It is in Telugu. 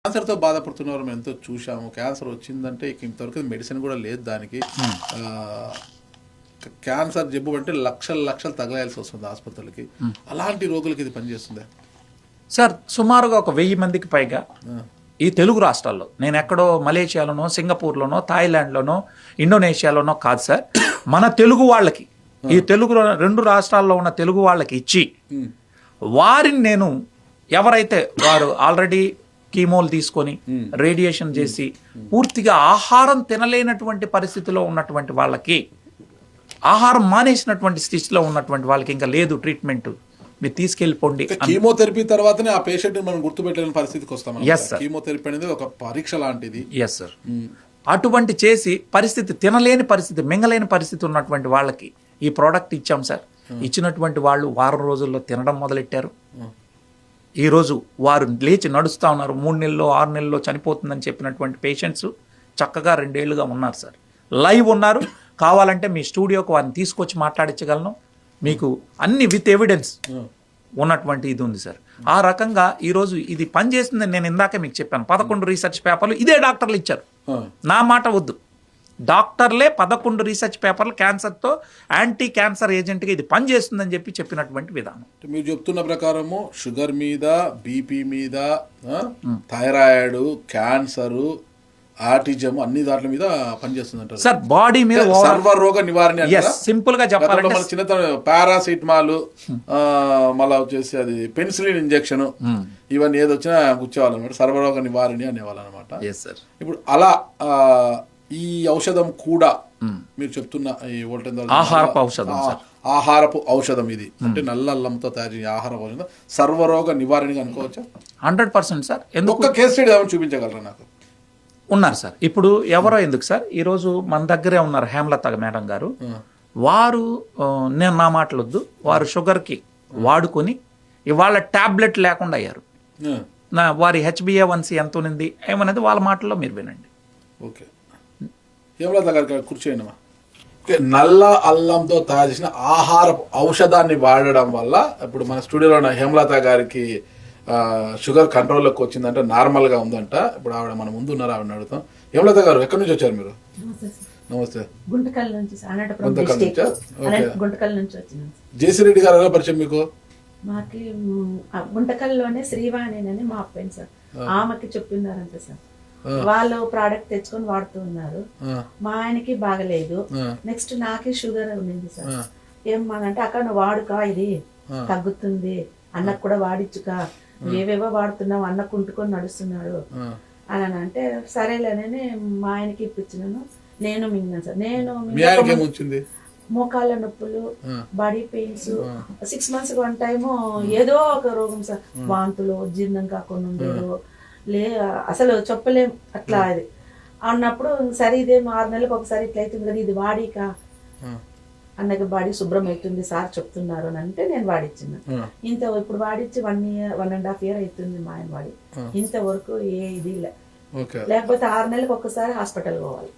క్యాన్సర్తో బాధపడుతున్న మేము ఎంతో చూసాము. క్యాన్సర్ వచ్చిందంటే ఇక ఇంతవరకు మెడిసిన్ కూడా లేదు దానికి. క్యాన్సర్ జబ్బు అంటే లక్షలు తగలాల్సి వస్తుంది ఆసుపత్రులకి. అలాంటి రోగులకి ఇది పనిచేస్తుందా సార్? సుమారుగా 1000 మందికి పైగా ఈ తెలుగు రాష్ట్రాల్లో, నేను ఎక్కడో మలేషియాలోనో, సింగపూర్లోనో, థాయిలాండ్లోనో, ఇండోనేషియాలోనో కాదు సార్, మన తెలుగు వాళ్ళకి, ఈ తెలుగు 2 రాష్ట్రాల్లో ఉన్న తెలుగు వాళ్ళకి ఇచ్చి వారిని నేను ఎవరైతే వారు ఆల్రెడీ కీమోలు తీసుకొని రేడియేషన్ చేసి పూర్తిగా ఆహారం తినలేనటువంటి పరిస్థితిలో ఉన్నటువంటి వాళ్ళకి, ఆహారం మానేసినటువంటి స్థితిలో ఉన్నటువంటి వాళ్ళకి ఇంకా లేదు ట్రీట్మెంట్, మీరు తీసుకెళ్ళిపోండి. కీమోథెరపీ తర్వాతనే ఆ పేషెంట్ మనం గుర్తుపెట్టలేని పరిస్థితికి వస్తాం. ఎస్ సార్, కీమోథెరపీ అనేది ఒక పరీక్ష లాంటిది. Yes sir. అటువంటి చేసి పరిస్థితి, తినలేని పరిస్థితి, మింగలేని పరిస్థితి ఉన్నటువంటి వాళ్ళకి ఈ ప్రోడక్ట్ ఇచ్చాం సార్. ఇచ్చినటువంటి వాళ్ళు వారం రోజుల్లో తినడం మొదలెట్టారు. ఈరోజు వారు లేచి నడుస్తూ ఉన్నారు. 3 నెలల్లో 6 నెలల్లో చనిపోతుందని చెప్పినటువంటి పేషెంట్స్ చక్కగా 2 ఏళ్లుగా ఉన్నారు సార్, లైవ్ ఉన్నారు. కావాలంటే మీ స్టూడియోకి వారిని తీసుకొచ్చి మాట్లాడించగలను, మీకు అన్ని విత్ ఎవిడెన్స్ ఉన్నటువంటి ఇది ఉంది సార్. ఆ రకంగా ఈరోజు ఇది పనిచేస్తుందని నేను ఇందాకే మీకు చెప్పాను. 11 రీసెర్చ్ పేపర్లు ఇదే డాక్టర్లు ఇచ్చారు, నా మాట వద్దు. డాక్టర్లే 11 రీసెర్చ్ పేపర్లు క్యాన్సర్తో యాంటీ క్యాన్సర్ ఏజెంట్గా ఇది పనిచేస్తుందని చెప్పినటువంటి విధానం. మీరు చెప్తున్న ప్రకారము షుగర్ మీద, బీపీ మీద, థైరాయిడ్, క్యాన్సరు, ఆటిజం అన్ని దాంట్ల మీద పనిచేస్తుంది సార్. బాడీ మీద సర్వరోగ నివారణ సింపుల్ గా చెప్పాలంటే చిన్నతన పారాసిటమాల్, మళ్ళీ వచ్చేసి అది పెన్సిలిన్ ఇంజెక్షన్, ఇవన్నీ ఏది వచ్చినా గుచ్చేవాళ్ళు అనమాట, సర్వరోగ నివారణ అనేవాళ్ళు అనమాట. ఇప్పుడు అలా ఈ ఔషధం కూడా మీరు చెప్తున్న ఈ ఆహారపు ఔషధం, ఆహారపు ఔషధం ఇది అంటే నల్ల అల్లంతో తయారు చేసే ఆహారపు ఔషధం సర్వరోగ నివారణగా అనుకోవచ్చా? 100% సార్. ఒక్క కేసు స్టడీ ఏమైనా చూపించగలరా నాకు? ఉన్నారు సార్. ఇప్పుడు ఎవరో ఎందుకు సార్, ఈరోజు మన దగ్గరే ఉన్నారు హేమలత మేడం గారు. వారు, నేను నా మాటలొద్దు, వారు షుగర్కి వాడుకొని ఇవాళ టాబ్లెట్ లేకుండా అయ్యారు. వారి HbA1c ఎంత ఉంది ఏమనేది వాళ్ళ మాటల్లో మీరు వినండి. ఓకే, హేమలత గారికి కూర్చోండి. నల్ల అల్లంతో తయారు చేసిన ఆహారపు ఔషధాన్ని వాడడం వల్ల ఇప్పుడు మన స్టూడియోలో ఉన్న హేమలత గారికి షుగర్ కంట్రోల్లోకి వచ్చిందంటే, నార్మల్గా ఉందంట. ఇప్పుడు ఆవిడ మన ముందు ఉన్నారు, ఆవిడ అడుగుతాం. హేమలత గారు ఎక్కడి నుంచి వచ్చారు మీరు? నమస్తే. గుంటకల్ నుంచి. జేసీ రెడ్డి గారు ఎలా పరిచయం మీకు? మాకి గుంటకల్లోనే శ్రీవాణి అని మా అబ్బాయి సార్, ఆమెకి చెప్పినారంట సార్. వాళ్ళు ప్రోడక్ట్ తెచ్చుకొని వాడుతూ ఉన్నారు. మా ఆయనకి బాగలేదు, నెక్స్ట్ నాకే షుగర్ ఉంది సార్. ఏమనంటే అక్కడ నువ్వు వాడుకా, ఇది తగ్గుతుంది, అన్నకు కూడా వాడిచ్చుకా, ఏవేవో వాడుతున్నావు, అన్న కుంటుకొని నడుస్తున్నాడు అని అంటే సరేలేనని మా ఆయనకి ఇప్పించినాను. నేను మింగినాను సార్. నేను మోకాళ్ళ నొప్పులు, బాడీ పెయిన్స్, 6 months 1 time ఏదో ఒక రోగం సార్, వాంతులు, జీర్ణం కాకుండా ఉండేది, అసలు చెప్పలేం అట్లా. అది అన్నప్పుడు సరే ఇదేమో 6 నెలలకు ఒకసారి ఇట్లా అవుతుంది కదా, ఇది వాడిక అన్నకి బాడీ శుభ్రం అవుతుంది సార్ చెప్తున్నారు అని అంటే నేను వాడిచ్చిన. ఇప్పుడు వాడిచ్చి 1.5 year అవుతుంది మా ఆయన వాడి. ఇంతవరకు ఏ ఇది లేకపోతే 6 నెలలకు ఒక్కసారి హాస్పిటల్ పోవాలి.